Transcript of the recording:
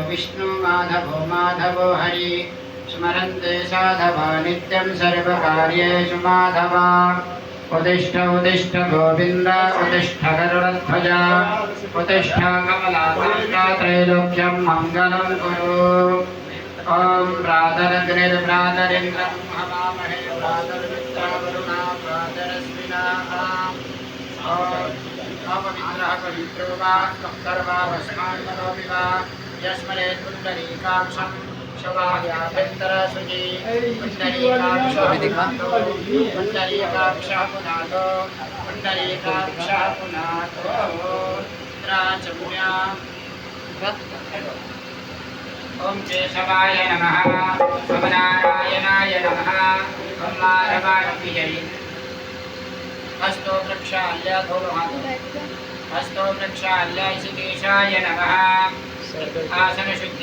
विष्णु माधवो माधवो हरि स्मरन्ते साधवा नित्यं सर्वकार्येषु माधवा। उत्तिष्ठ उत्तिष्ठ गोविन्द उत्तिष्ठ गरुडध्वज उत्तिष्ठ कमलाकान्ता त्रैलोक्यं मङ्गलं कुरु। ॐ प्रातरग्निर्प्रातरिन्द्रं हवामहे प्रातर्मित्रावरुणा प्रातरश्विना। अपवित्रः पवित्रो वा सर्वा भस्मान् करोमि वा यस्मरेत् पुण्डरीकाक्षं शवाभ्यन्तरसुचि पुण्डरीकाक्षः पुनातो पुण्डरीकाक्षः पुनातो द्राचम्या। ॐ केशवाय नमः ॐ नारायणाय नमः ॐ माधवाय हस्तो प्रक्षाल्य हस्तो प्रक्षाल्य ऋषिकेशाय नमः। आसन शुद्धि